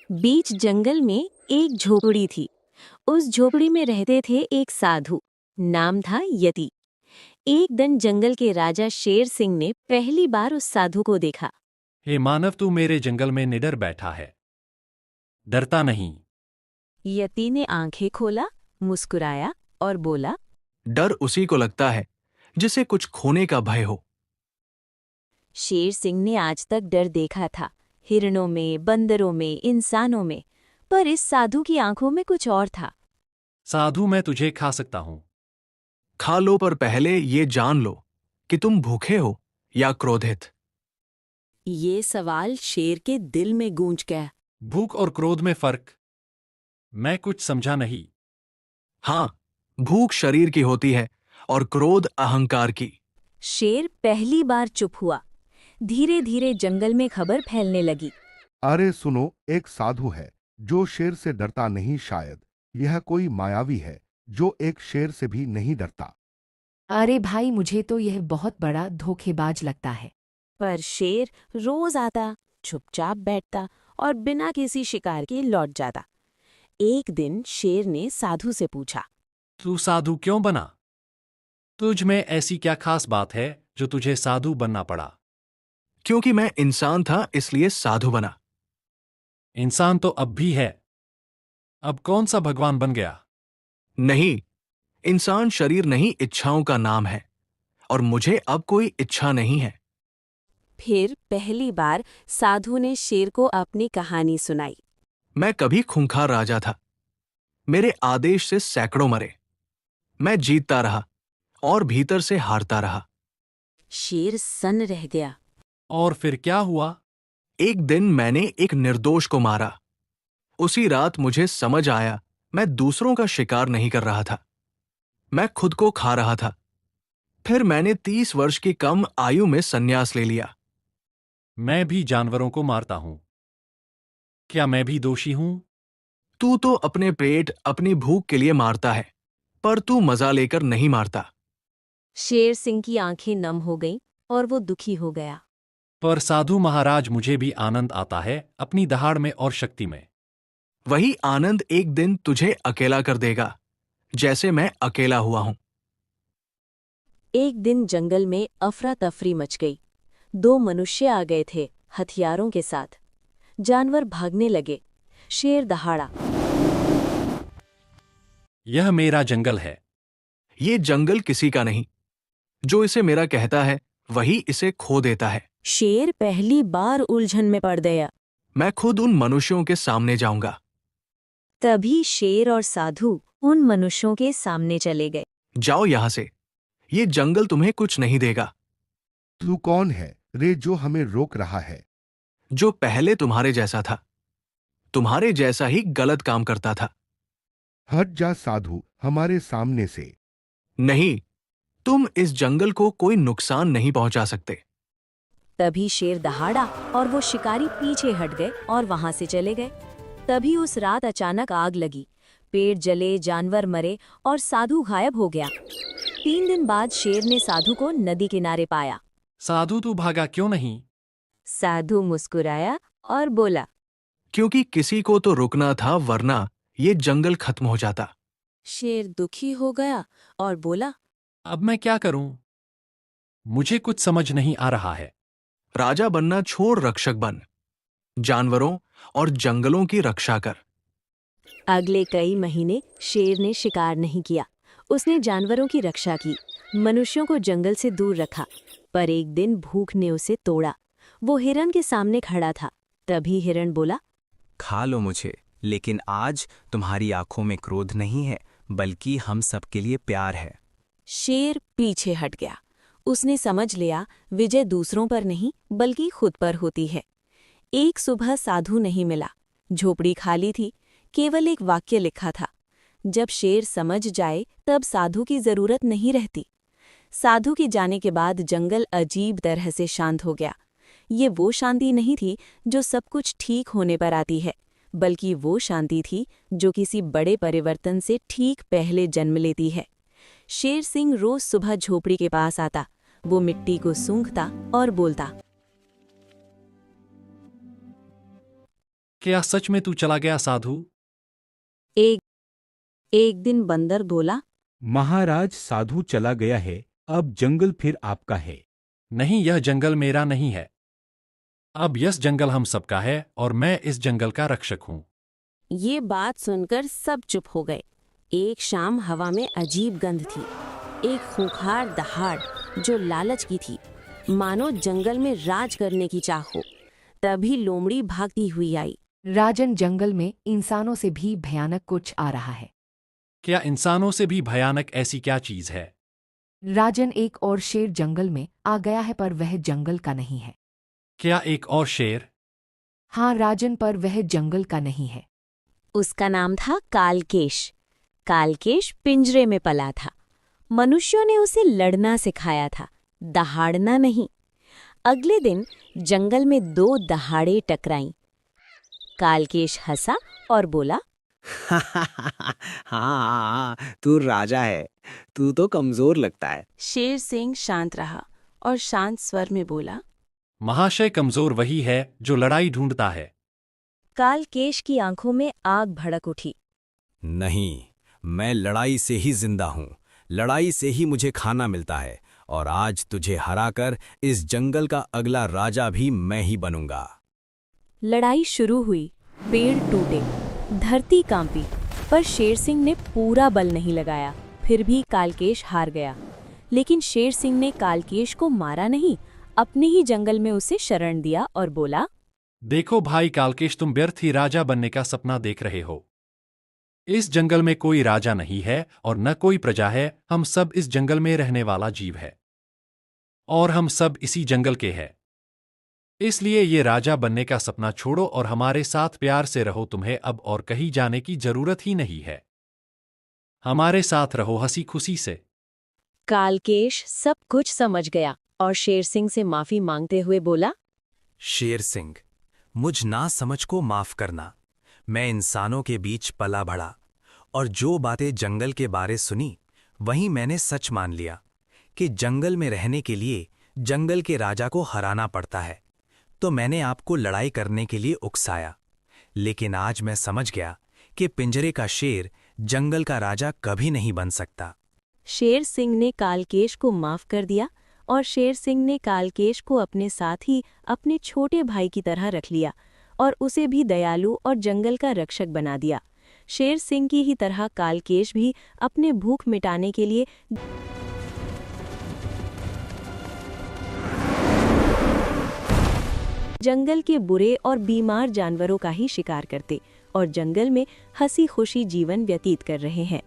बीच जंगल में एक झोपड़ी थी। उस झोपड़ी में रहते थे एक साधु। नाम था यति। एक दिन जंगल के राजा शेर सिंह ने पहली बार उस साधु को देखा। हे मानव, तू मेरे जंगल में निडर बैठा है, डरता नहीं। यति ने आंखें खोला, मुस्कुराया और बोला, डर उसी को लगता है जिसे कुछ खोने का भय हो। शेर सिंह ने आज तक डर देखा था, हिरणों में, बंदरों में, इंसानों में, पर इस साधु की आंखों में कुछ और था। साधु, मैं तुझे खा सकता हूं। खा लो, पर पहले ये जान लो कि तुम भूखे हो या क्रोधित। ये सवाल शेर के दिल में गूंज गया। भूख और क्रोध में फर्क? मैं कुछ समझा नहीं। हाँ, भूख शरीर की होती है और क्रोध अहंकार की। शेर पहली बार चुप हुआ। धीरे धीरे जंगल में खबर फैलने लगी। अरे सुनो, एक साधु है जो शेर से डरता नहीं। शायद यह कोई मायावी है जो एक शेर से भी नहीं डरता। अरे भाई, मुझे तो यह बहुत बड़ा धोखेबाज लगता है। पर शेर रोज आता, चुपचाप बैठता और बिना किसी शिकार के लौट जाता। एक दिन शेर ने साधु से पूछा, तू साधु क्यों बना? तुझ में ऐसी क्या खास बात है जो तुझे साधु बनना पड़ा? क्योंकि मैं इंसान था इसलिए साधु बना। इंसान तो अब भी है, अब कौन सा भगवान बन गया? नहीं, इंसान शरीर नहीं, इच्छाओं का नाम है, और मुझे अब कोई इच्छा नहीं है। फिर पहली बार साधु ने शेर को अपनी कहानी सुनाई। मैं कभी खूंखार राजा था। मेरे आदेश से सैकड़ों मरे। मैं जीतता रहा और भीतर से हारता रहा। शेर सन्न रह गया। और फिर क्या हुआ? एक दिन मैंने एक निर्दोष को मारा। उसी रात मुझे समझ आया मैं दूसरों का शिकार नहीं कर रहा था, मैं खुद को खा रहा था। फिर मैंने 30 वर्ष की कम आयु में संन्यास ले लिया। मैं भी जानवरों को मारता हूं। क्या मैं भी दोषी हूं? तू तो अपने पेट, अपनी भूख के लिए मारता है, पर तू मजा लेकर नहीं मारता। शेर सिंह की आंखें नम हो गईं और वो दुखी हो गया। पर साधु महाराज, मुझे भी आनंद आता है अपनी दहाड़ में और शक्ति में। वही आनंद एक दिन तुझे अकेला कर देगा, जैसे मैं अकेला हुआ हूं। एक दिन जंगल में अफरा तफरी मच गई। दो मनुष्य आ गए थे हथियारों के साथ। जानवर भागने लगे। शेर दहाड़ा, यह मेरा जंगल है। ये जंगल किसी का नहीं। जो इसे मेरा कहता है वही इसे खो देता है। शेर पहली बार उलझन में पड़ गया। मैं खुद उन मनुष्यों के सामने जाऊंगा। तभी शेर और साधु उन मनुष्यों के सामने चले गए। जाओ यहां से, ये जंगल तुम्हें कुछ नहीं देगा। तू कौन है रे जो हमें रोक रहा है? जो पहले तुम्हारे जैसा था, तुम्हारे जैसा ही गलत काम करता था। हट जा साधु हमारे सामने से। नहीं, तुम इस जंगल को कोई नुकसान नहीं पहुंचा सकते। तभी शेर दहाड़ा और वो शिकारी पीछे हट गए और वहां से चले गए। तभी उस रात अचानक आग लगी। पेड़ जले, जानवर मरे और साधु गायब हो गया। 3 दिन बाद शेर ने साधु को नदी किनारे पाया। साधु, तू भागा क्यों नहीं? साधु मुस्कुराया और बोला, क्योंकि किसी को तो रुकना था, वरना ये जंगल खत्म हो जाता। शेर दुखी हो गया और बोला, अब मैं क्या करूं? मुझे कुछ समझ नहीं आ रहा है। राजा बनना छोड़, रक्षक बन। जानवरों और जंगलों की रक्षा कर। अगले कई महीने शेर ने शिकार नहीं किया। उसने जानवरों की रक्षा की, मनुष्यों को जंगल से दूर रखा। पर एक दिन भूख ने उसे तोड़ा। वो हिरन के सामने खड़ा था। तभी हिरन बोला, खा लो मुझे, लेकिन आज तुम्हारी आंखों में क्रोध नहीं है, बल्कि हम सबके लिए प्यार है। शेर पीछे हट गया। उसने समझ लिया विजय दूसरों पर नहीं बल्कि खुद पर होती है। एक सुबह साधु नहीं मिला। झोपड़ी खाली थी, केवल एक वाक्य लिखा था, जब शेर समझ जाए तब साधु की जरूरत नहीं रहती। साधु के जाने के बाद जंगल अजीब तरह से शांत हो गया। ये वो शांति नहीं थी जो सब कुछ ठीक होने पर आती है, बल्कि वो शांति थी जो किसी बड़े परिवर्तन से ठीक पहले जन्म लेती है। शेर सिंह रोज सुबह झोपड़ी के पास आता। वो मिट्टी को सूंघता और बोलता, क्या सच में तू चला गया साधु? एक एक दिन बंदर बोला, महाराज साधु चला गया है, अब जंगल फिर आपका है। नहीं, यह जंगल मेरा नहीं है। अब यह जंगल हम सबका है और मैं इस जंगल का रक्षक हूँ। ये बात सुनकर सब चुप हो गए। एक शाम हवा में अजीब गंध थी, एक खूंखार दहाड़ जो लालच की थी, मानो जंगल में राज करने की चाह हो। तभी लोमड़ी भागती हुई आई। राजन, जंगल में इंसानों से भी भयानक कुछ आ रहा है। क्या इंसानों से भी भयानक ऐसी क्या चीज है? राजन, एक और शेर जंगल में आ गया है, पर वह जंगल का नहीं है। क्या एक और शेर? हाँ राजन, पर वह जंगल का नहीं है। उसका नाम था कालकेश। कालकेश पिंजरे में पला था। मनुष्यों ने उसे लड़ना सिखाया था, दहाड़ना नहीं। अगले दिन जंगल में 2 दहाड़े टकराईं। कालकेश हंसा और बोला, हाँ, तू राजा है। तू तो कमजोर लगता है। शेर सिंह शांत रहा और शांत स्वर में बोला, महाशय, कमजोर वही है जो लड़ाई ढूंढता है। कालकेश की आंखों में आग भड़क उठी। नहीं, मैं लड़ाई से ही जिंदा हूँ। लड़ाई से ही मुझे खाना मिलता है और आज तुझे हराकर इस जंगल का अगला राजा भी मैं ही बनूंगा। लड़ाई शुरू हुई। पेड़ टूटे, धरती कांपी, पर शेर सिंह ने पूरा बल नहीं लगाया। फिर भी कालकेश हार गया। लेकिन शेर सिंह ने कालकेश को मारा नहीं, अपने ही जंगल में उसे शरण दिया और बोला, देखो भाई कालकेश, तुम व्यर्थ ही राजा बनने का सपना देख रहे हो। इस जंगल में कोई राजा नहीं है और न कोई प्रजा है। हम सब इस जंगल में रहने वाला जीव है और हम सब इसी जंगल के हैं। इसलिए ये राजा बनने का सपना छोड़ो और हमारे साथ प्यार से रहो। तुम्हें अब और कहीं जाने की जरूरत ही नहीं है। हमारे साथ रहो हंसी खुशी से। कालकेश सब कुछ समझ गया और शेर सिंह से माफी मांगते हुए बोला, शेर सिंह, मुझ ना समझ को माफ करना। मैं इंसानों के बीच पला बढ़ा और जो बातें जंगल के बारे सुनी वहीं मैंने सच मान लिया कि जंगल में रहने के लिए जंगल के राजा को हराना पड़ता है। तो मैंने आपको लड़ाई करने के लिए उकसाया, लेकिन आज मैं समझ गया कि पिंजरे का शेर जंगल का राजा कभी नहीं बन सकता। शेर सिंह ने कालकेश को माफ कर दिया और शेर सिंह ने कालकेश को अपने साथ ही अपने छोटे भाई की तरह रख लिया और उसे भी दयालु और जंगल का रक्षक बना दिया। शेर सिंह की ही तरह कालकेश भी अपने भूख मिटाने के लिए जंगल के बुरे और बीमार जानवरों का ही शिकार करते और जंगल में हंसी खुशी जीवन व्यतीत कर रहे हैं।